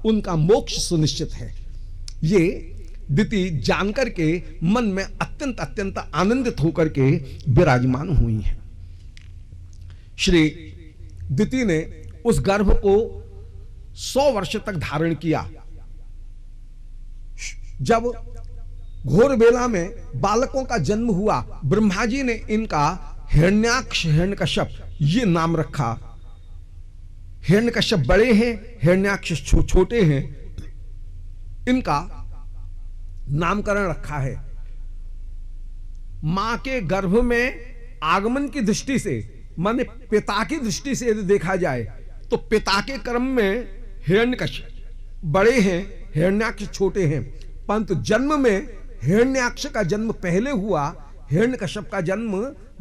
उनका मोक्ष सुनिश्चित है। ये दिति जानकर के मन में अत्यंत अत्यंत आनंदित होकर के विराजमान हुई हैं। श्री दिति ने उस गर्भ को 100 वर्ष तक धारण किया। जब घोर बेला में बालकों का जन्म हुआ, ब्रह्मा जी ने इनका हिरण्याक्ष हिरण्यकश्यप ये नाम रखा। हिरण्यकश्यप बड़े हैं, हिरण्याक्ष छोटे हैं, इनका नामकरण रखा है। मां के गर्भ में आगमन की दृष्टि से, माने पिता की दृष्टि से यदि देखा जाए तो पिता के क्रम में हिरण्यकश्यप बड़े हैं, हिरण्याक्ष छोटे हैं, परंतु जन्म में हिरण्याक्ष का जन्म पहले हुआ, हिरण्यकश्यप का जन्म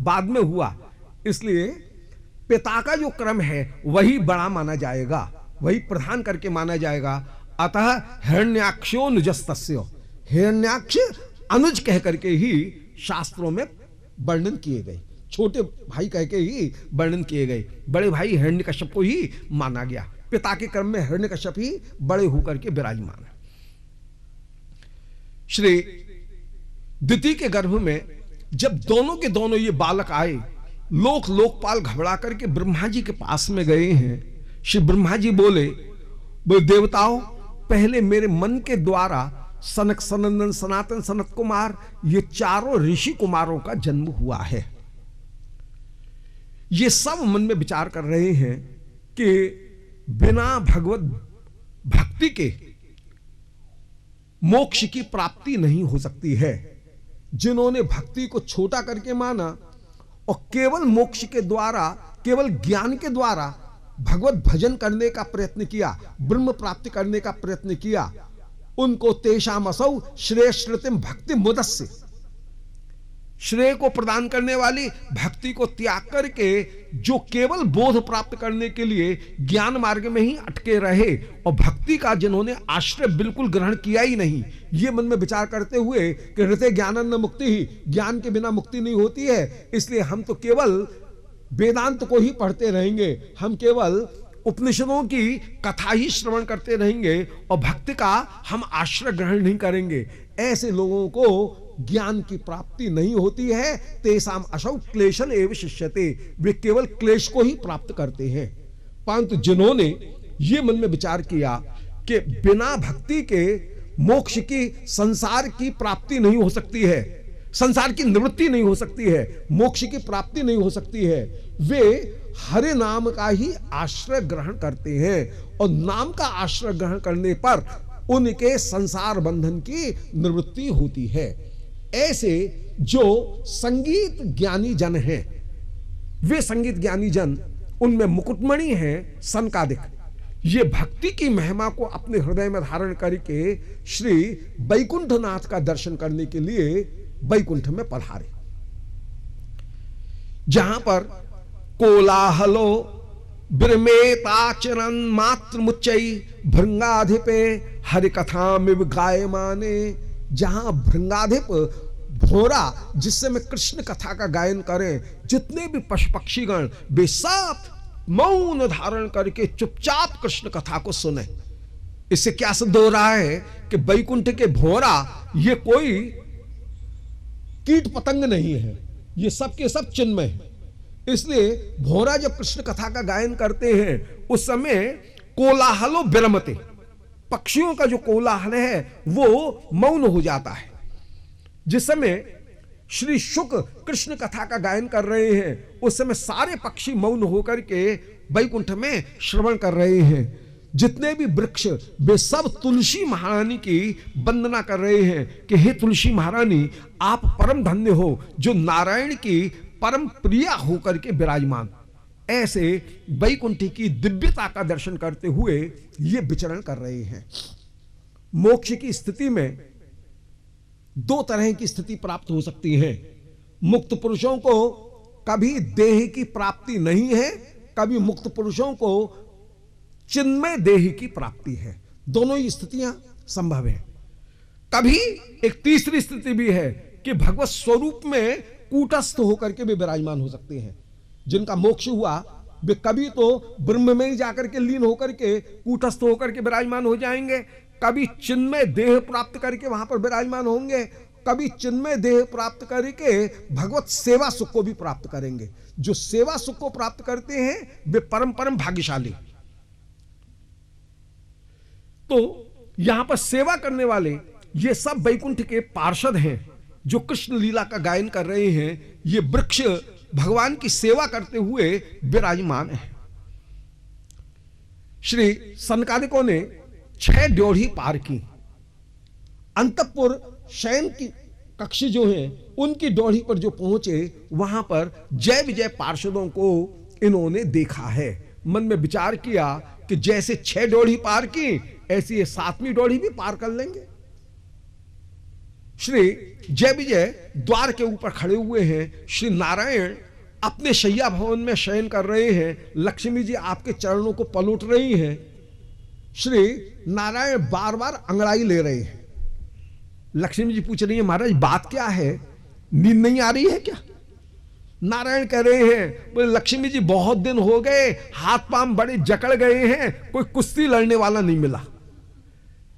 बाद में हुआ। इसलिए पिता का जो क्रम है वही बड़ा माना जाएगा, वही प्रधान करके माना जाएगा। अतः हिरण्याक्षो नुजस्तस्य, हिरण्याक्ष अनुज कह करके ही शास्त्रों में वर्णन किए गए, छोटे भाई कह के ही वर्णन किए गए। बड़े भाई हिरण्यकश्यप को ही माना गया, पिता के क्रम में हिरण्यकश्यप ही बड़े होकर के विराजमान है। श्री दिति के गर्भ में जब दोनों के दोनों ये बालक आए, लोकपाल घबरा करके ब्रह्मा जी के पास में गए हैं। श्री ब्रह्मा जी बोले देवताओं, पहले मेरे मन के द्वारा सनक सनंदन सनातन सनत कुमार ये चारों ऋषि कुमारों का जन्म हुआ है। ये सब मन में विचार कर रहे हैं कि बिना भगवत भक्ति के मोक्ष की प्राप्ति नहीं हो सकती है। जिन्होंने भक्ति को छोटा करके माना और केवल मोक्ष के द्वारा, केवल ज्ञान के द्वारा भगवत भजन करने का प्रयत्न किया, ब्रह्म प्राप्ति करने का प्रयत्न किया, उनको तेषाम असौ श्रेय श्रुतिम भक्ति मुदस्य, श्रेय को प्रदान करने वाली भक्ति को त्याग करके जो केवल बोध प्राप्त करने के लिए ज्ञान मार्ग में ही अटके रहे और भक्ति का जिन्होंने आश्रय बिल्कुल ग्रहण किया ही नहीं, ये मन में विचार करते हुए कि हृदय ज्ञानन्न मुक्ति ही, ज्ञान के बिना मुक्ति नहीं होती है, इसलिए हम तो केवल वेदांत को ही पढ़ते रहेंगे, हम केवल उपनिषदों की कथा ही श्रवण करते रहेंगे और भक्ति का हम आश्रय ग्रहण नहीं करेंगे। ऐसे लोगों को ज्ञान की प्राप्ति नहीं होती है। तेसाम असौ क्लेशन एव शिष्यते, वे केवल क्लेश को ही प्राप्त करते हैं। परंतु जिन्होंने ये मन में विचार किया कि बिना भक्ति के मोक्ष की, संसार की प्राप्ति नहीं हो सकती है, संसार की निवृत्ति नहीं हो सकती है, मोक्ष की प्राप्ति नहीं हो सकती है, वे हरे नाम का ही आश्रय ग्रहण करते हैं और नाम का आश्रय ग्रहण करने पर उनके संसार बंधन की निवृत्ति होती है। ऐसे जो संगीत ज्ञानी जन हैं, वे संगीत ज्ञानी जन, उनमें मुकुटमणि हैं सनकादिक, ये भक्ति की महिमा को अपने हृदय में धारण करके श्री वैकुंठनाथ का दर्शन करने के लिए वैकुंठ में पधारे। जहां पर कोलाहलो ब्रह्मेताचरन मात्र मुच्चई भृंगाधिपे हरि कथा में गायमाने, जहां भृंगाधिप भोरा जिससे में कृष्ण कथा का गायन करें, जितने भी पशु पक्षीगण वे सब मौन धारण करके चुपचाप कृष्ण कथा को सुने। इससे क्या सिद्ध हो रहा है कि वैकुंठ के भोरा ये कोई कीट पतंग नहीं है, ये सब के सब चिन्मय है। इसलिए भोरा जब कृष्ण कथा का गायन करते हैं उस समय कोलाहलो विरमते, पक्षियों का जो कोलाहल है वो मौन हो जाता है। जिस समय श्री शुक कृष्ण कथा का गायन कर रहे हैं उस समय सारे पक्षी मौन होकर के वैकुंठ में श्रवण कर रहे हैं। जितने भी वृक्ष वे सब तुलसी महारानी की वंदना कर रहे हैं कि हे तुलसी महारानी, आप परम धन्य हो जो नारायण की परम प्रिया होकर के विराजमान। ऐसे वैकुंठी की दिव्यता का दर्शन करते हुए ये विचरण कर रहे हैं। मोक्ष की स्थिति में दो तरह की स्थिति प्राप्त हो सकती है। मुक्त पुरुषों को कभी देह की प्राप्ति नहीं है, कभी मुक्त पुरुषों को चिन्मय देह की प्राप्ति है। दोनों ही स्थितियां संभव है। कभी एक तीसरी स्थिति भी है कि भगवत स्वरूप में कूटस्थ होकर के भी विराजमान हो सकते हैं। जिनका मोक्ष हुआ वे कभी तो ब्रह्म में ही जाकर के लीन होकर के कूटस्थ होकर के विराजमान हो जाएंगे, कभी चिन्मय देह प्राप्त करके वहां पर विराजमान होंगे, कभी चिन्मय देह प्राप्त करके भगवत सेवा सुख को भी प्राप्त करेंगे। जो सेवा सुख को प्राप्त करते हैं वे परम परम भाग्यशाली। तो यहां पर सेवा करने वाले ये सब वैकुंठ के पार्षद हैं जो कृष्ण लीला का गायन कर रहे हैं। ये वृक्ष भगवान की सेवा करते हुए विराजमान है। श्री सनकादिकों ने 6 ड्योढ़ी पार की। अंतपुर शयन की कक्ष जो है उनकी ड्योढ़ी पर जो पहुंचे वहां पर जय विजय पार्षदों को इन्होंने देखा है। मन में विचार किया कि जैसे 6 ड्योढ़ी पार की ऐसी ये 7वीं ड्योढ़ी भी पार कर लेंगे। श्री जय विजय द्वार के ऊपर खड़े हुए हैं। श्री नारायण अपने शैया भवन में शयन कर रहे हैं। लक्ष्मी जी आपके चरणों को पलट रही हैं। श्री नारायण बार बार अंगड़ाई ले रहे हैं। लक्ष्मी जी पूछ रही है महाराज बात क्या है, नींद नहीं आ रही है क्या? नारायण कह रहे हैं बोले लक्ष्मी जी बहुत दिन हो गए, हाथ पांव बड़े जकड़ गए हैं, कोई कुश्ती लड़ने वाला नहीं मिला।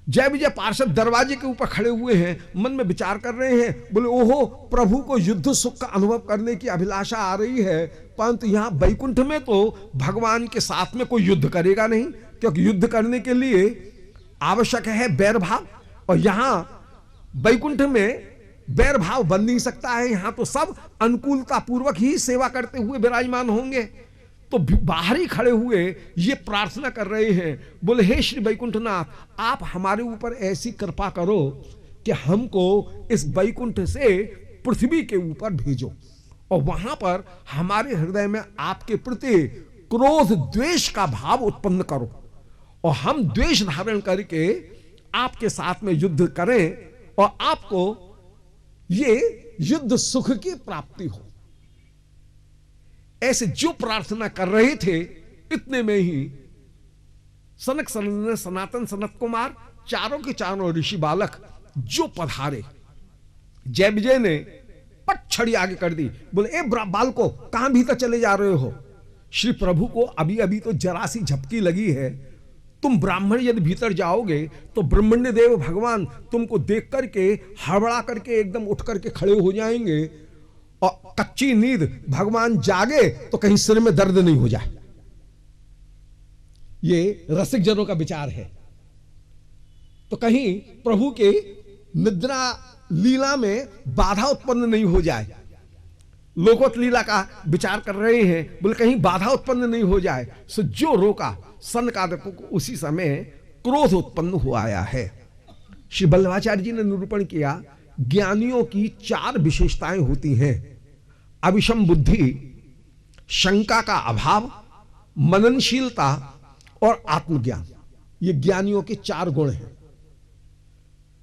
जय विजय पार्षद दरवाजे के ऊपर खड़े हुए हैं, मन में विचार कर रहे हैं। बोले ओहो प्रभु को युद्ध सुख का अनुभव करने की अभिलाषा आ रही है, परंतु यहां वैकुंठ में तो भगवान के साथ में कोई युद्ध करेगा नहीं, क्योंकि युद्ध करने के लिए आवश्यक है बैर भाव, और यहां वैकुंठ में बैर भाव बन नहीं सकता है। यहां तो सब अनुकूलता पूर्वक ही सेवा करते हुए विराजमान होंगे। तो बाहर ही खड़े हुए ये प्रार्थना कर रहे हैं, बोले हे श्री वैकुंठनाथ आप हमारे ऊपर ऐसी कृपा करो कि हमको इस वैकुंठ से पृथ्वी के ऊपर भेजो, और वहां पर हमारे हृदय में आपके प्रति क्रोध द्वेष का भाव उत्पन्न करो, और हम द्वेष धारण करके आपके साथ में युद्ध करें और आपको ये युद्ध सुख की प्राप्ति हो। ऐसे जो प्रार्थना कर रहे थे इतने में ही सनक सनंदन सनातन सनत कुमार चारों के चारों ऋषि बालक जो पधारे, जय विजय ने पट छड़ी आगे कर दी। बोले ए बालको कहां भीतर चले जा रहे हो? श्री प्रभु को अभी अभी तो जरा सी झपकी लगी है, तुम ब्राह्मण यदि भीतर जाओगे तो ब्रह्मण्य देव भगवान तुमको देख करके हड़बड़ा करके एकदम उठ करके खड़े हो जाएंगे, और कच्ची नींद भगवान जागे तो कहीं सिर में दर्द नहीं हो जाए। ये रसिक जनों का विचार है। तो कहीं प्रभु के निद्रा लीला में बाधा उत्पन्न नहीं हो जाए। लोकोत लीला का विचार कर रहे हैं, बोले कहीं बाधा उत्पन्न नहीं हो जाए। सो जो रोका सनकादिकों को उसी समय क्रोध उत्पन्न हो आया है। श्री वल्लभाचार्य जी ने निरूपण किया ज्ञानियों की 4 विशेषताएं होती हैं। अविषम बुद्धि, शंका का अभाव, मननशीलता और आत्मज्ञान। ये ज्ञानियों के 4 गुण हैं।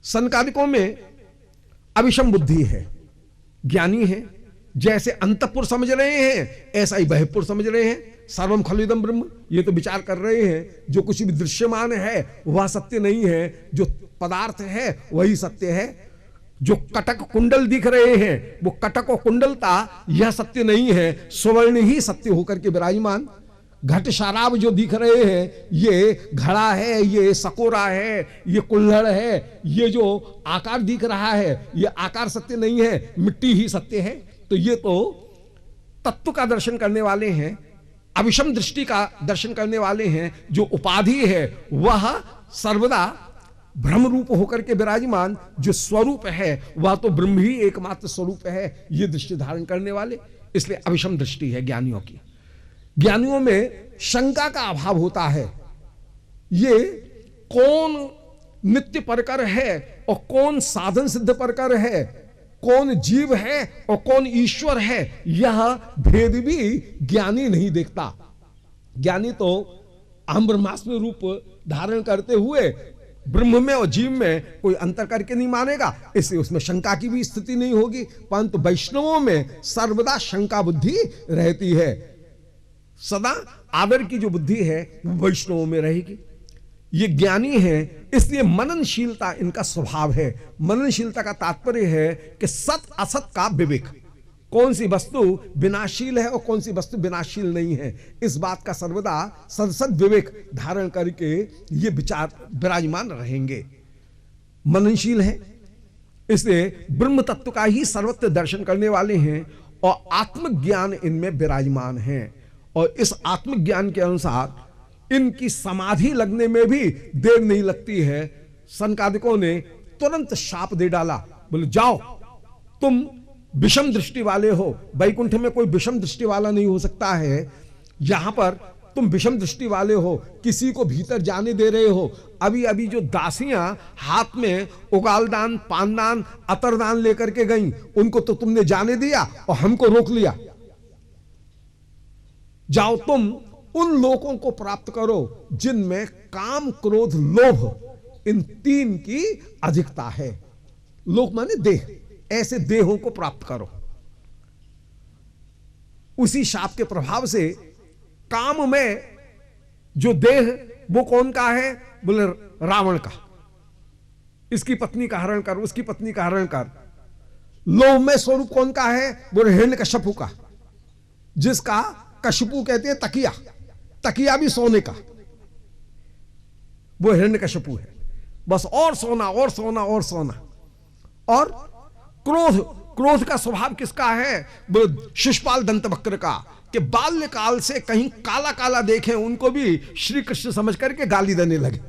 सनकादिकों में अविषम बुद्धि है, ज्ञानी है, जैसे अंतपुर समझ रहे हैं ऐसा ही बहिपुर समझ रहे हैं। सर्वम खलुइदम ब्रह्म ये तो विचार कर रहे हैं जो कुछ भी दृश्यमान है वह सत्य नहीं है, जो पदार्थ है वही सत्य है। जो कटक कुंडल दिख रहे हैं वो कटक और कुंडलता यह सत्य नहीं है, स्वर्ण ही सत्य होकर के विराजमान। घट शराब जो दिख रहे हैं ये घड़ा है, ये सकोरा है, ये कुल्हड़ है, ये जो आकार दिख रहा है ये आकार सत्य नहीं है, मिट्टी ही सत्य है। तो ये तो तत्व का दर्शन करने वाले हैं, अविषम दृष्टि का दर्शन करने वाले हैं। जो उपाधि है वह सर्वदा ब्रह्म रूप होकर के विराजमान, जो स्वरूप है वह तो ब्रह्म ही एकमात्र स्वरूप है, ये दृष्टि धारण करने वाले। इसलिए अविषम दृष्टि है ज्ञानियों की। ज्ञानियों में शंका का अभाव होता है। ये कौन नित्य परकर है और कौन साधन सिद्ध परकर है, कौन जीव है और कौन ईश्वर है, यह भेद भी ज्ञानी नहीं देखता। ज्ञानी तो अहम ब्रह्मास्मि रूप धारण करते हुए ब्रह्म में और जीव में कोई अंतर करके नहीं मानेगा, इसलिए उसमें शंका की भी स्थिति नहीं होगी। परंतु वैष्णवों में सर्वदा शंका बुद्धि रहती है। सदा आदर की जो बुद्धि है वो वैष्णवों में रहेगी। ये ज्ञानी है, इसलिए मननशीलता इनका स्वभाव है। मननशीलता का तात्पर्य है कि सत असत का विवेक, कौन सी वस्तु विनाशील है और कौन सी वस्तु विनाशील नहीं है, इस बात का सर्वदा सदसद विवेक धारण करके ये विचार विराजमान रहेंगे। मननशील है, इसलिए ब्रह्म तत्व का ही सर्वत्र दर्शन करने वाले हैं और आत्मज्ञान इनमें विराजमान है। और इस आत्मज्ञान के अनुसार इनकी समाधि लगने में भी देर नहीं लगती है। सनकादिकों ने तुरंत शाप दे डाला, बोले जाओ तुम विषम दृष्टि वाले हो, वैकुंठ में कोई विषम दृष्टि वाला नहीं हो सकता है, यहां पर तुम विषम दृष्टि वाले हो, किसी को भीतर जाने दे रहे हो। अभी अभी जो दासियां हाथ में उगालदान, पानदान, अतरदान लेकर के गईं, उनको तो तुमने जाने दिया और हमको रोक लिया। जाओ तुम उन लोगों को प्राप्त करो जिनमें काम, क्रोध, लोभ इन तीन की अधिकता है। लोक माने देह, ऐसे देहों को प्राप्त करो। उसी शाप के प्रभाव से काम में जो देह वो कौन का है, बोले रावण का, इसकी पत्नी का हरण कर, उसकी पत्नी का हरण कर। लोभ में स्वरूप कौन का है, बोले हिरण्यकश्यपु का, जिसका कश्यपु कहते हैं तकिया, तकिया भी सोने का, वो हिरण्यकश्यपु है। बस और सोना और सोना और सोना। और क्रोध, क्रोध का स्वभाव किसका है, बोले शिशुपाल दंतवक्र का, कि बाल्यकाल से कहीं काला काला देखें उनको भी श्री कृष्ण समझ करके गाली देने लगे,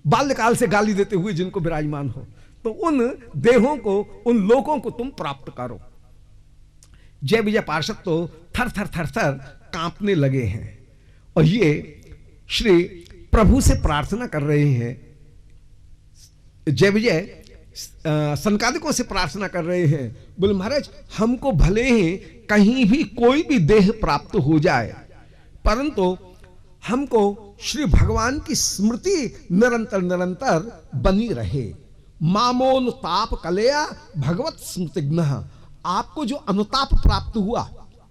बाल्यकाल से गाली देते हुए जिनको विराजमान हो। तो उन देहों को, उन लोगों को तुम प्राप्त करो। जय विजय पार्षद तो थर थर थर थर कांपने लगे हैं और ये श्री प्रभु से प्रार्थना कर रहे हैं। जय विजय सनकादिकों से प्रार्थना कर रहे हैं, बोले महाराज हमको भले ही कहीं भी कोई भी देह प्राप्त हो जाए, परंतु हमको श्री भगवान की स्मृति निरंतर निरंतर बनी रहे। मामोन ताप कलेया भगवत स्मृतिघ्न, आपको जो अनुताप प्राप्त हुआ,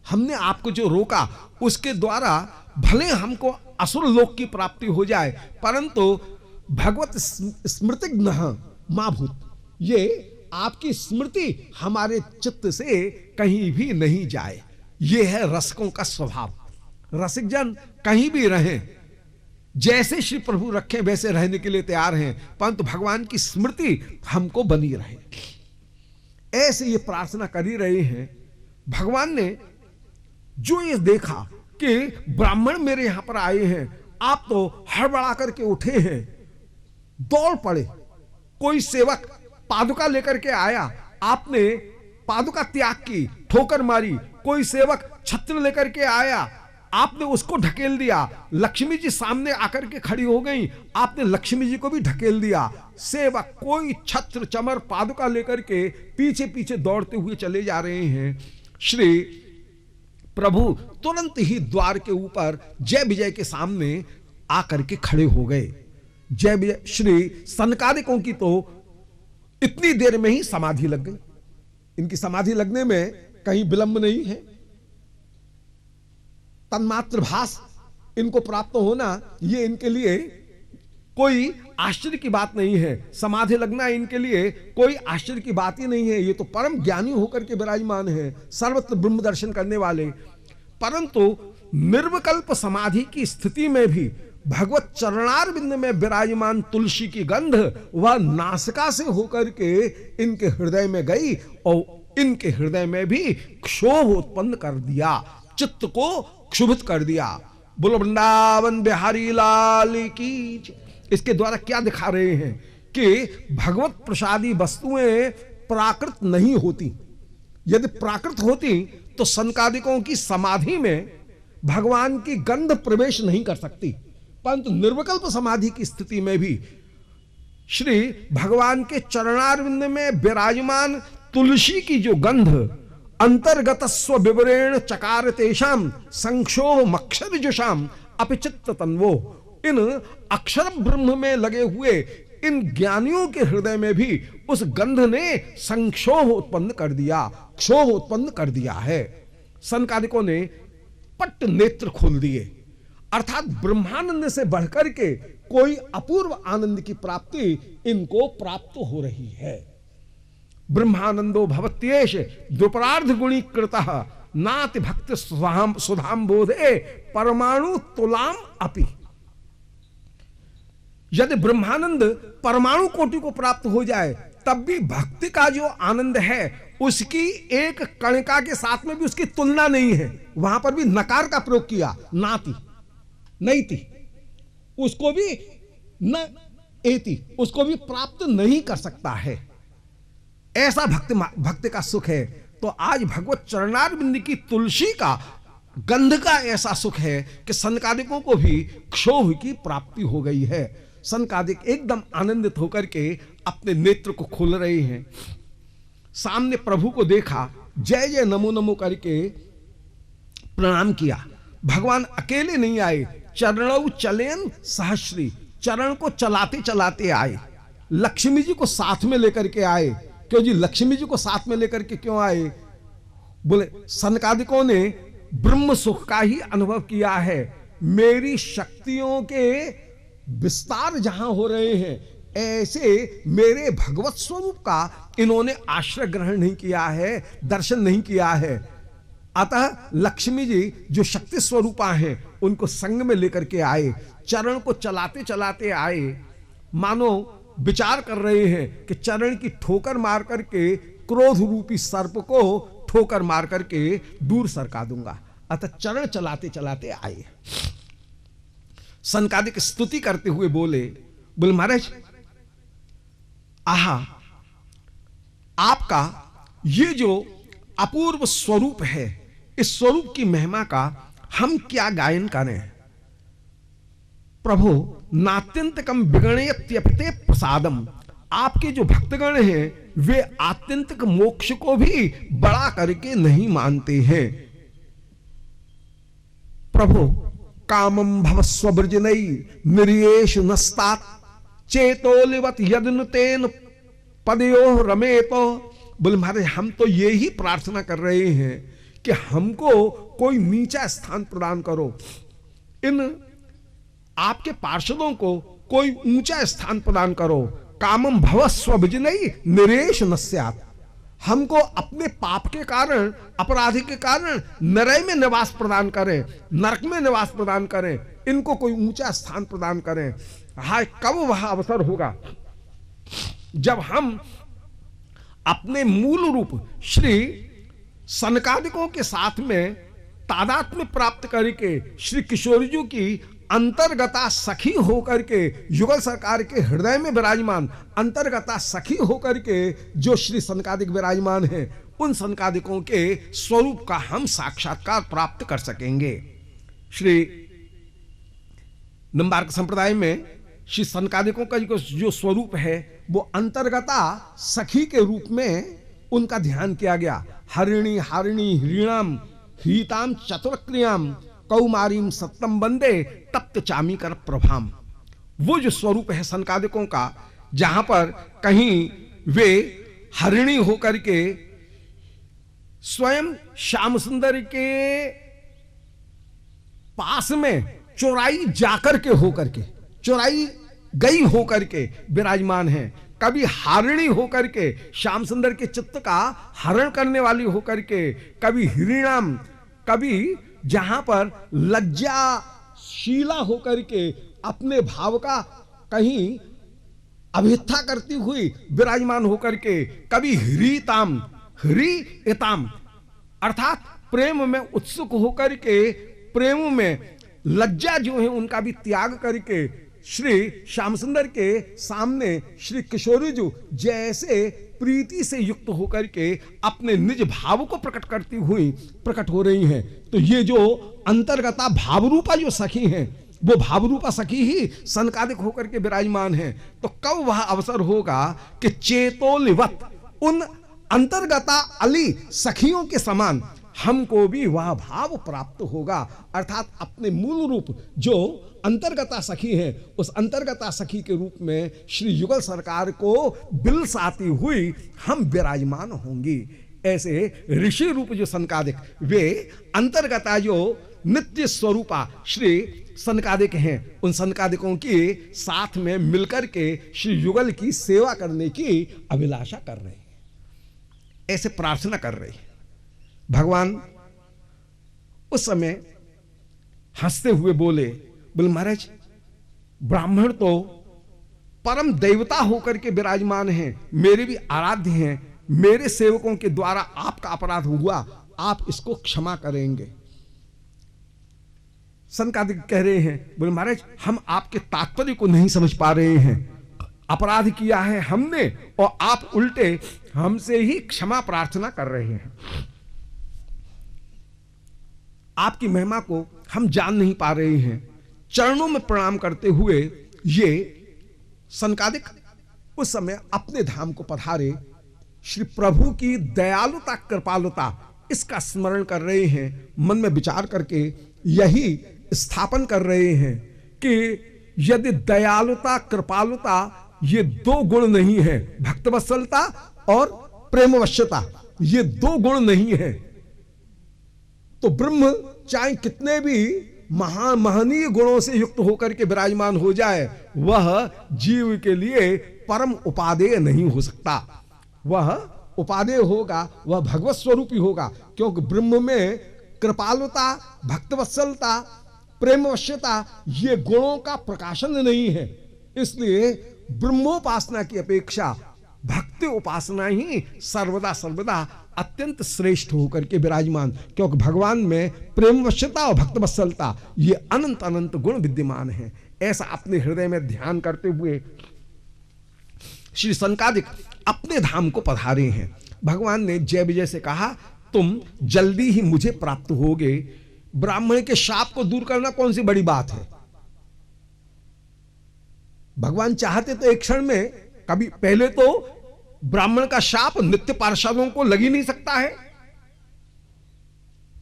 हमने आपको जो रोका, उसके द्वारा भले हमको असुर लोक की प्राप्ति हो जाए, परंतु भगवत स्मृतिघ्न माभूत, ये आपकी स्मृति हमारे चित्त से कहीं भी नहीं जाए। ये है रसिकों का स्वभाव। रसिक जन कहीं भी रहें, जैसे श्री प्रभु रखें वैसे रहने के लिए तैयार हैं, परंतु भगवान की स्मृति हमको बनी रहे। ऐसे ये प्रार्थना कर ही रहे हैं। भगवान ने जो ये देखा कि ब्राह्मण मेरे यहां पर आए हैं, आप तो हड़बड़ा करके उठे हैं, दौड़ पड़े। कोई सेवक पादुका लेकर के आया, आपने पादुका त्याग की, ठोकर मारी। कोई सेवक छत्र लेकर के आया, आपने उसको ढकेल दिया। लक्ष्मी जी सामने आकर के खड़ी हो गई, आपने लक्ष्मी जी को भी ढकेल दिया। सेवक कोई छत्र चमर पादुका लेकर के पीछे पीछे दौड़ते हुए चले जा रहे हैं। श्री प्रभु तुरंत ही द्वार के ऊपर जय विजय के सामने आकर के खड़े हो गए। जय विजय, श्री सनकादिकों की तो इतनी देर में ही समाधि लग गई। इनकी समाधि लगने में कहीं विलंब नहीं है। तन्मात्र भास इनको प्राप्त होना ये इनके लिए कोई आश्चर्य की बात नहीं है। समाधि लगना इनके लिए कोई आश्चर्य की बात ही नहीं है। ये तो परम ज्ञानी होकर के विराजमान है, सर्वत्र ब्रह्म दर्शन करने वाले। परंतु निर्विकल्प समाधि की स्थिति में भी भगवत चरणारविंद में विराजमान तुलसी की गंध वह नासिका से होकर के इनके हृदय में गई और इनके हृदय में भी क्षोभ उत्पन्न कर दिया, चित्त को क्षुभित कर दिया। बोलो वृंदावन बिहारी लाल की। इसके द्वारा क्या दिखा रहे हैं कि भगवत प्रसादी वस्तुएं प्राकृत नहीं होती। यदि प्राकृत होती तो सनकादिकों की समाधि में भगवान की गंध प्रवेश नहीं कर सकती। परंतु निर्विकल्प समाधि की स्थिति में भी श्री भगवान के चरणारविंद में विराजमान तुलसी की जो गंध अंतर्गत स्व विवरेण चकार तेषाम संक्षोभ अक्षर जुषाम अपिचित्त तन्वो, इन अक्षर ब्रह्म में लगे हुए इन ज्ञानियों के हृदय में भी उस गंध ने संक्षोभ उत्पन्न कर दिया, क्षोभ उत्पन्न कर दिया है। सनकादिकों ने पट्ट नेत्र खोल दिए, अर्थात ब्रह्मानंद से बढ़कर के कोई अपूर्व आनंद की प्राप्ति इनको प्राप्त हो रही है। ब्रह्मानंदो भवत्येष द्रुपरार्ध गुणी कृतः नाति भक्त सुधाम बोधे परमाणु तुलाम अपि। यदि ब्रह्मानंद परमाणु कोटि को प्राप्त हो जाए तब भी भक्ति का जो आनंद है उसकी एक कणिका के साथ में भी उसकी तुलना नहीं है। वहां पर भी नकार का प्रयोग किया, नाति नहीं थी, उसको भी न एति, उसको भी प्राप्त नहीं कर सकता है। ऐसा भक्ति का सुख है। तो आज भगवत चरणारविंद की तुलसी का गंध का ऐसा सुख है कि सनकादिकों को भी क्षोभ की प्राप्ति हो गई है। सनकादिक एकदम आनंदित होकर के अपने नेत्र को खोल रहे हैं। सामने प्रभु को देखा, जय जय नमो नमो करके प्रणाम किया। भगवान अकेले नहीं आए, चरणौ चलेन सहस्री, चरण को चलाते चलाते आए। लक्ष्मी जी को साथ में लेकर के आए। क्यों जी लक्ष्मी जी को साथ में लेकर के क्यों आए? बोले सनकादिकों ने ब्रह्म सुख का ही अनुभव किया है। मेरी शक्तियों के विस्तार जहां हो रहे हैं, ऐसे मेरे भगवत स्वरूप का इन्होंने आश्रय ग्रहण नहीं किया है, दर्शन नहीं किया है। अतः लक्ष्मी जी जो शक्ति स्वरूपा हैं उनको संग में लेकर के आए। चरण को चलाते चलाते आए, मानो विचार कर रहे हैं कि चरण की ठोकर मार करके क्रोध रूपी सर्प को ठोकर मार करके दूर सरका दूंगा। अतः चरण चलाते चलाते आए। सनकादिक स्तुति करते हुए बोले महाराज, आहा, आपका ये जो अपूर्व स्वरूप है, इस स्वरूप की महिमा का हम क्या गायन करें। प्रभु नात्यंतकम विगणयत्यपिते प्रसादम, आपके जो भक्तगण हैं वे आत्यंतिक मोक्ष को भी बड़ा करके नहीं मानते हैं। प्रभु कामम भवस्वृजनई निर्येश नस्तात चेतोलिवत यदनुतेन पदयो रमेतो। बोले महाराज, हम तो ये ही प्रार्थना कर रहे हैं कि हमको कोई नीचा स्थान प्रदान करो, इन आपके पार्षदों को कोई ऊंचा स्थान प्रदान करो। कामम भवस्वृजनई निरेश नस्यात्, हमको अपने पाप के कारण, अपराधी के कारण नरय में निवास प्रदान करें, नरक में निवास प्रदान करें, इनको कोई ऊंचा स्थान प्रदान करें। हाय, कब वह अवसर होगा जब हम अपने मूल रूप श्री सनकादिकों के साथ में तादात्म्य प्राप्त करके श्री किशोर जी की अंतर्गता सखी होकर के, युगल सरकार के हृदय में विराजमान अंतर्गता सखी होकर के जो श्री सनकादिक विराजमान हैं, उन सनकादिकों के स्वरूप का हम साक्षात्कार प्राप्त कर सकेंगे। श्री निम्बार्क संप्रदाय में श्री सनकादिकों का जो स्वरूप है वो अंतर्गता सखी के रूप में उनका ध्यान किया गया। हरिणी हारिणी ह्रीणाम हीताम चतुरक्रियाम कौमारीम सत्तम बंदे तप्त चामी कर प्रभाम। वो जो स्वरूप है सनकादिकों का, जहां पर कहीं वे हरिणी होकर के स्वयं श्याम सुंदर के पास में चोराई जाकर के होकर के, चोराई गई होकर के विराजमान है। कभी हारिणी होकर के श्याम सुंदर के चित्त का हरण करने वाली होकर के, कभी हिरिणाम, कभी जहां पर लज्जाशीला होकर के अपने भाव का कहीं अभिथा करती हुई विराजमान होकर के, कभी ह्रीताम ह्रीताम अर्थात प्रेम में उत्सुक होकर के, प्रेम में लज्जा जो है उनका भी त्याग करके श्री श्याम सुंदर के सामने श्री किशोरी जी जैसे प्रीति से युक्त होकर के अपने निज भाव को प्रकट करती हुई प्रकट हो रही हैं। तो ये जो अंतर्गता भावरूपा जो सखी हैं, वो भावरूपा सखी ही सनकादिक होकर के विराजमान हैं। तो कब वह अवसर होगा कि चेतोलिवत उन अंतर्गता अली सखियों के समान हमको भी वह भाव प्राप्त होगा। अर्थात अपने मूल रूप जो अंतर्गता सखी है, उस अंतर्गता सखी के रूप में श्री युगल सरकार को बिलसाती हुई हम विराजमान होंगी। ऐसे ऋषि रूप जो सनकादिक, वे अंतर्गता जो नित्य स्वरूपा श्री सनकादिक हैं, उन सनकादिकों के साथ में मिलकर के श्री युगल की सेवा करने की अभिलाषा कर रहे हैं। ऐसे प्रार्थना कर रही। भगवान उस समय हंसते हुए बोले महाराज, ब्राह्मण तो परम देवता होकर के विराजमान हैं, मेरे भी आराध्य हैं, मेरे सेवकों के द्वारा आपका अपराध हुआ, आप इसको क्षमा करेंगे। सनकादिक कह रहे हैं महाराज, हम आपके तात्पर्य को नहीं समझ पा रहे हैं, अपराध किया है हमने और आप उल्टे हमसे ही क्षमा प्रार्थना कर रहे हैं। आपकी महिमा को हम जान नहीं पा रहे हैं। चरणों में प्रणाम करते हुए ये सनकादिक उस समय अपने धाम को पधारे, श्री प्रभु की दयालुता कृपालुता इसका स्मरण कर रहे हैं, मन में विचार करके यही स्थापन कर रहे हैं कि यदि दयालुता कृपालुता ये दो गुण नहीं है, भक्तवत्सलता और प्रेमवश्यता ये दो गुण नहीं है, तो ब्रह्म चाहे कितने भी महनीय गुणों से युक्त होकर के विराजमान हो जाए, वह जीव के लिए परम उपादेय नहीं हो सकता। वह उपादेय होगा, वह भगवत स्वरूपी होगा, क्योंकि ब्रह्म में कृपालुता, भक्तवत्सलता, प्रेमवश्यता ये गुणों का प्रकाशन नहीं है। इसलिए ब्रह्मोपासना की अपेक्षा भक्ति उपासना ही सर्वदा सर्वदा अत्यंत श्रेष्ठ होकर के विराजमान, क्योंकि भगवान में प्रेमवश्यता और भक्तवत्सलता ये अनंत अनंत गुण विद्यमान हैं। ऐसा अपने हृदय में ध्यान करते हुए श्री सनकादिक अपने धाम को पधारे हैं। भगवान ने जय विजय से कहा, तुम जल्दी ही मुझे प्राप्त होगे। ब्राह्मण के शाप को दूर करना कौन सी बड़ी बात है। भगवान चाहते तो एक क्षण में, कभी पहले तो ब्राह्मण का शाप नित्य पार्षदों को लग ही नहीं सकता है।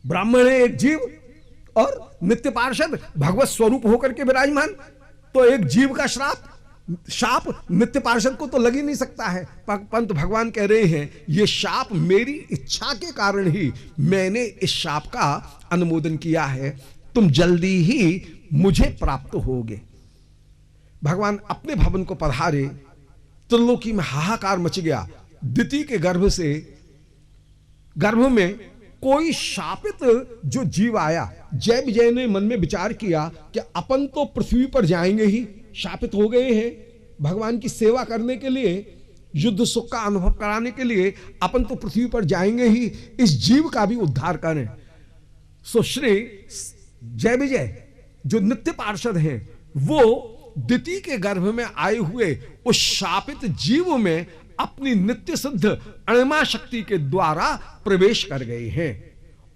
ब्राह्मण है एक जीव और नित्य पार्षद भगवत स्वरूप होकर के विराजमान, तो एक जीव का शाप नित्य पार्षद को तो लग ही नहीं सकता है। परंतु भगवान कह रहे हैं, ये शाप मेरी इच्छा के कारण ही मैंने इस शाप का अनुमोदन किया है, तुम जल्दी ही मुझे प्राप्त होगे। भगवान अपने भवन को पधारे, त्रिलोकी में हाहाकार मच गया। दिति के गर्भ में कोई शापित जो जीव आया, जय विजय ने मन में विचार किया कि अपन तो पृथ्वी पर जाएंगे ही, शापित हो गए हैं भगवान की सेवा करने के लिए, युद्ध सुख का अनुभव कराने के लिए अपन तो पृथ्वी पर जाएंगे ही, इस जीव का भी उद्धार करें। सो श्री जय विजय जो नित्य पार्षद हैं, वो दिति के गर्भ में आए हुए उस शापित जीव में अपनी नित्य सिद्ध अणिमा शक्ति के द्वारा प्रवेश कर गए हैं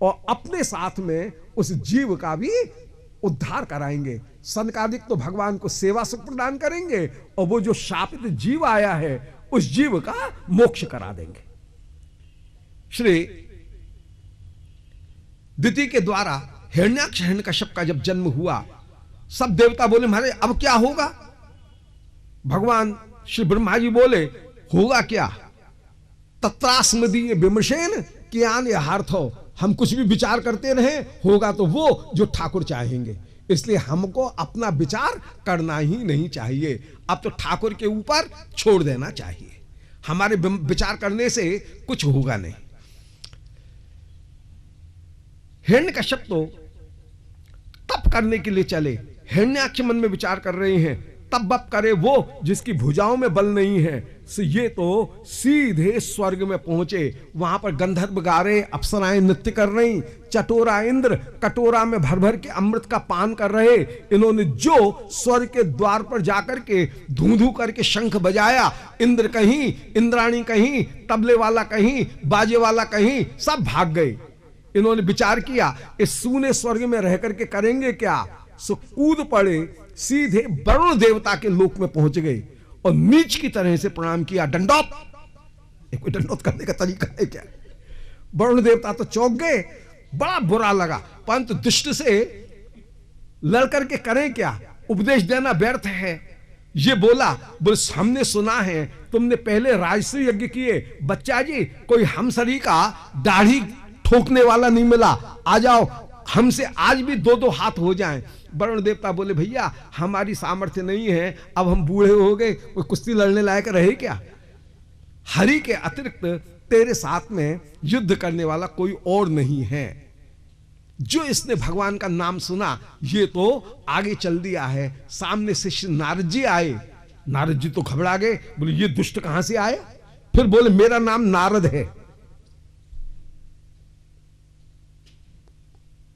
और अपने साथ में उस जीव का भी उद्धार कराएंगे। सनकादिक तो भगवान को सेवा सुख प्रदान करेंगे और वो जो शापित जीव आया है उस जीव का मोक्ष करा देंगे। श्री दिति के द्वारा हिरण्याक्ष हिरण्यकश्यप का जब जन्म हुआ, सब देवता बोले महाराज अब क्या होगा। भगवान श्री ब्रह्मा जी बोले, होगा क्या, तत्रास्मदीय विमर्शेन कियान यहार्थो, हम कुछ भी विचार करते रहे, होगा तो वो जो ठाकुर चाहेंगे। इसलिए हमको अपना विचार करना ही नहीं चाहिए, अब तो ठाकुर के ऊपर छोड़ देना चाहिए, हमारे विचार करने से कुछ होगा नहीं। हिरण्यकश्यप तो तप करने के लिए चले, हिरण्याक्ष मन में विचार कर रहे हैं, तब बप करे वो जिसकी भुजाओं में बल नहीं है। ये तो सीधे स्वर्ग में पहुंचे, वहां पर गंधर्व गा रहे, अप्सराएं नृत्य कर रही, चटोरा इंद्र कटोरा में भर भर के अमृत का पान कर रहे। इन्होंने जो स्वर्ग के द्वार पर जाकर के धू धू करके शंख बजाया, इंद्र कहीं, इंद्राणी कहीं, तबले वाला कहीं, बाजे वाला कहीं, सब भाग गए। इन्होंने विचार किया इस सूने स्वर्ग में रह करके करेंगे क्या, सो कूद पड़े, सीधे वरुण देवता के लोक में पहुंच गए और नीच की तरह से प्रणाम किया। दंडोत, कोई दंडोत करने का तरीका है क्या। वरुण देवता तो चौंक गए, बड़ा बुरा लगा, परंतु दुष्ट से लड़कर के करें क्या, उपदेश देना व्यर्थ है। ये बोला, बोले हमने सुना है तुमने पहले राजस्व यज्ञ किए, बच्चा जी कोई हमसरी का दाढ़ी ठोकने वाला नहीं मिला, आ जाओ हमसे आज भी दो दो हाथ हो जाएं। वरुण देवता बोले भैया हमारी सामर्थ्य नहीं है, अब हम बूढ़े हो गए, कोई कुश्ती लड़ने लायक रहे क्या। हरि के अतिरिक्त तेरे साथ में युद्ध करने वाला कोई और नहीं है। जो इसने भगवान का नाम सुना ये तो आगे चल दिया है। सामने से श्री नारद जी आए, नारद जी तो घबरा गए, बोले ये दुष्ट कहां से आए? फिर बोले मेरा नाम नारद है।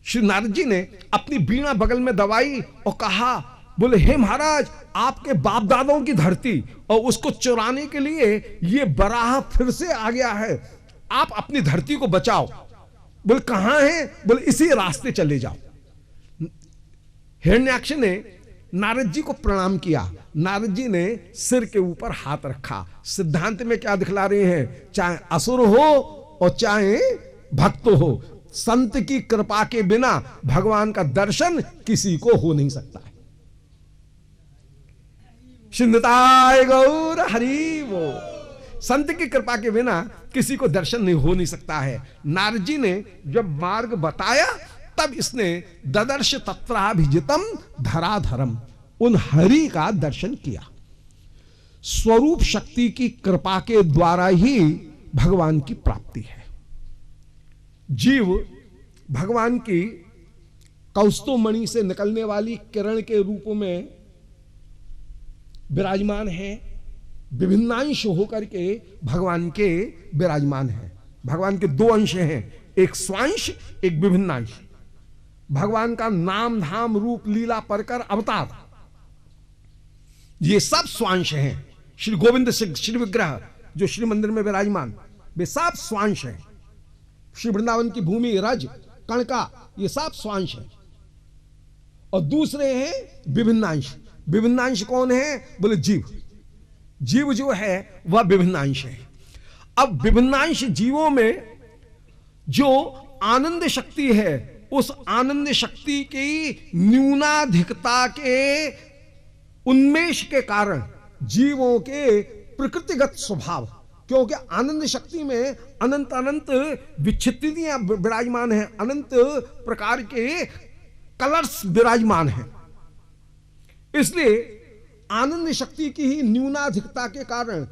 श्री नारद जी ने अपनी बीणा बगल में दबाई और कहा, बोले हे महाराज, आपके बाप दादाओं की धरती और उसको चुराने के लिए ये बराह फिर से आ गया है, आप अपनी धरती को बचाओ। बोले कहां है? बोले इसी रास्ते चले जाओ। हिरण्याक्ष ने नारद जी को प्रणाम किया। नारद जी ने सिर के ऊपर हाथ रखा। सिद्धांत में क्या दिखला रहे हैं? चाहे असुर हो और चाहे भक्त हो, संत की कृपा के बिना भगवान का दर्शन किसी को हो नहीं सकता है। सिंधताय गौर हरि वो, संत की कृपा के बिना किसी को दर्शन नहीं हो नहीं सकता है। नारद जी ने जब मार्ग बताया तब इसने ददर्श तत्राभिजितम धराधरम, उन हरि का दर्शन किया। स्वरूप शक्ति की कृपा के द्वारा ही भगवान की प्राप्ति है। जीव भगवान की कौस्तुभमणि से निकलने वाली किरण के रूप में विराजमान है। विभिन्नांश होकर के भगवान के विराजमान है। भगवान के दो अंश हैं, एक स्वांश एक विभिन्नांश। भगवान का नाम धाम रूप लीला परकर अवतार, ये सब स्वांश हैं। श्री गोविंद श्री विग्रह जो श्री मंदिर में विराजमान, वे सब स्वांश हैं। श्री वृंदावन की भूमि रज कणका, ये सब स्वांश है। और दूसरे हैं विभिन्नांश। विभिन्नांश कौन है? बोले जीव। जीव जो है वह विभिन्नांश है। अब विभिन्नांश जीवों में जो आनंद शक्ति है, उस आनंद शक्ति की न्यूनाधिकता के उन्मेष के कारण जीवों के प्रकृतिगत स्वभाव, क्योंकि आनंद शक्ति में अनंत अनंत विच्छिन्नताएं विराजमान हैं, अनंत प्रकार के कलर्स विराजमान हैं। इसलिए आनंद शक्ति की ही न्यूनाधिकता के कारण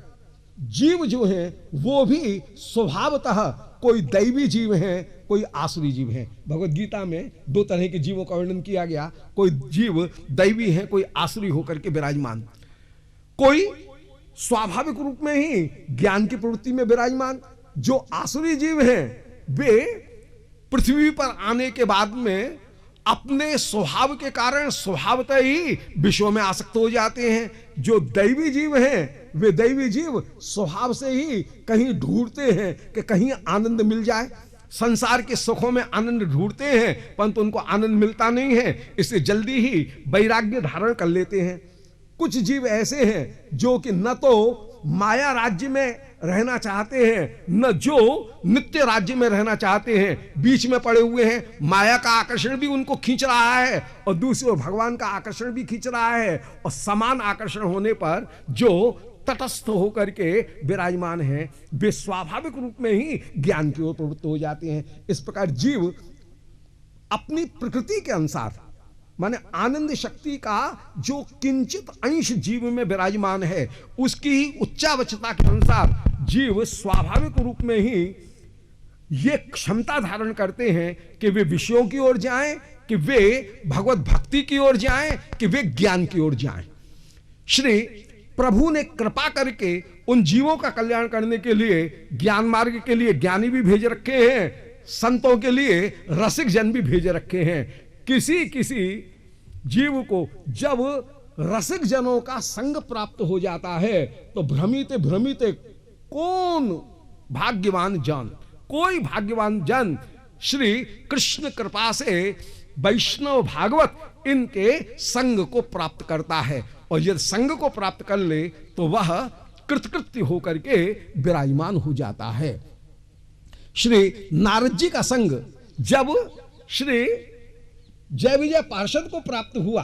जीव जो हैं वो भी स्वभावतः कोई दैवी जीव हैं, कोई आसुरी जीव हैं। भगवत गीता में दो तरह के जीवों का वर्णन किया गया। कोई जीव दैवी है, कोई आसुरी होकर के विराजमान। कोई स्वाभाविक रूप में ही ज्ञान की प्रवृत्ति में विराजमान। जो आसुरी जीव हैं वे पृथ्वी पर आने के बाद में अपने स्वभाव के कारण स्वभावतः ही विषयों में आसक्त हो जाते हैं। जो दैवी जीव हैं वे दैवी जीव स्वभाव से ही कहीं ढूंढते हैं कि कहीं आनंद मिल जाए। संसार के सुखों में आनंद ढूंढते हैं परंतु उनको आनंद मिलता नहीं है, इसलिए जल्दी ही वैराग्य धारण कर लेते हैं। कुछ जीव ऐसे हैं जो कि न तो माया राज्य में रहना चाहते हैं, न जो नित्य राज्य में रहना चाहते हैं, बीच में पड़े हुए हैं। माया का आकर्षण भी उनको खींच रहा है और दूसरी ओर भगवान का आकर्षण भी खींच रहा है। और समान आकर्षण होने पर जो तटस्थ होकर के विराजमान हैं वे स्वाभाविक रूप में ही ज्ञान की ओर प्रवृत्त हो जाते हैं। इस प्रकार जीव अपनी प्रकृति के अनुसार, माने आनंद शक्ति का जो किंचित अंश जीव में विराजमान है, उसकी उच्चावचता के अनुसार जीव स्वाभाविक रूप में ही ये क्षमता धारण करते हैं कि वे विषयों की ओर जाएं, कि वे भगवत भक्ति की ओर जाएं, कि वे ज्ञान की ओर जाएं। श्री प्रभु ने कृपा करके उन जीवों का कल्याण करने के लिए ज्ञान मार्ग के लिए ज्ञानी भी भेज रखे हैं, संतों के लिए रसिक जन भी भेज रखे हैं। किसी किसी जीव को जब रसिक जनों का संग प्राप्त हो जाता है तो भ्रमिते भ्रमिते कौन भाग्यवान जन, कोई भाग्यवान जन श्री कृष्ण कृपा से वैष्णव भागवत इनके संग को प्राप्त करता है। और यदि संग को प्राप्त कर ले तो वह कृतकृत्य होकर के विराजमान हो जाता है। श्री नारद जी का संग जब श्री जय विजय पार्षद को प्राप्त हुआ,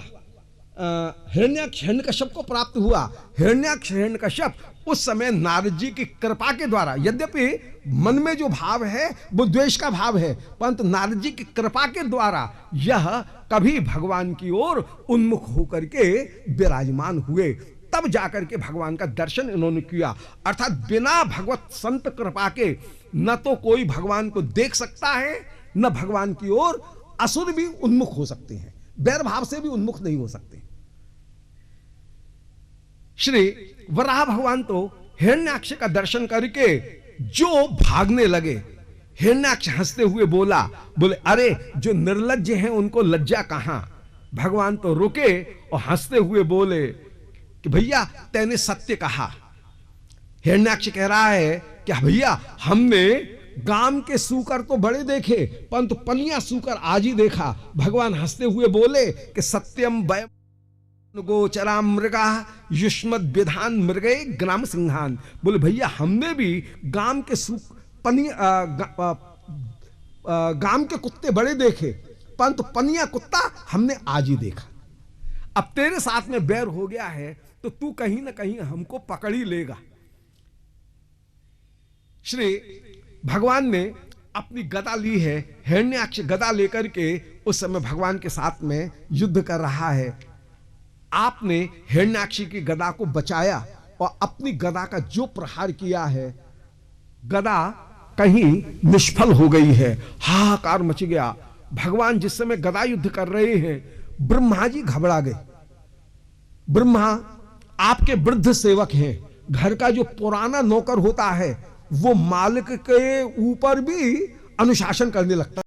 हिरण्याक्ष हिरण्यकश्यप को प्राप्त हुआ, हिरण्याक्ष हिरण्यकश्यप उस समय नारद जी की कृपा के द्वारा, यद्यपि मन में जो भाव है वो द्वेष का भाव है, परंतु नारद जी की कृपा के द्वारा यह कभी भगवान की ओर उन्मुख होकर के विराजमान हुए। तब जाकर के भगवान का दर्शन इन्होंने किया। अर्थात बिना भगवत संत कृपा के न तो कोई भगवान को देख सकता है, न भगवान की ओर असुर भी उन्मुख हो सकते हैं, बैर भाव से भी उन्मुख नहीं हो सकते। श्री वराह भगवान तो हिरण्याक्ष का दर्शन करके जो भागने लगे, हिरण्याक्ष हंसते हुए बोले अरे जो निर्लज्ज हैं उनको लज्जा कहां। भगवान तो रुके और हंसते हुए बोले कि भैया तैने सत्य कहा। हिरण्याक्ष कह रहा है कि भैया हमने गाम के सूकर तो बड़े देखे, परंतु पनिया सूकर आज ही देखा। भगवान हंसते हुए बोले कि सत्यम वयम गोचराम मृगा युष्मद विधान मृगे ग्राम सिंहान। बोले भैया हमने भी गाम के गाम के कुत्ते बड़े देखे, परंतु पनिया कुत्ता हमने आज ही देखा। अब तेरे साथ में बैर हो गया है तो तू कहीं ना कहीं हमको पकड़ ही लेगा। श्री भगवान ने अपनी गदा ली है, हिरण्याक्ष गदा लेकर के उस समय भगवान के साथ में युद्ध कर रहा है। आपने हिरण्याक्षी की गदा को बचाया और अपनी गदा का जो प्रहार किया है, गदा कहीं निष्फल हो गई है। हाहाकार मच गया। भगवान जिस समय गदा युद्ध कर रहे हैं, ब्रह्मा जी घबरा गए। ब्रह्मा आपके वृद्ध सेवक हैं, घर का जो पुराना नौकर होता है वो मालिक के ऊपर भी अनुशासन करने लगता है।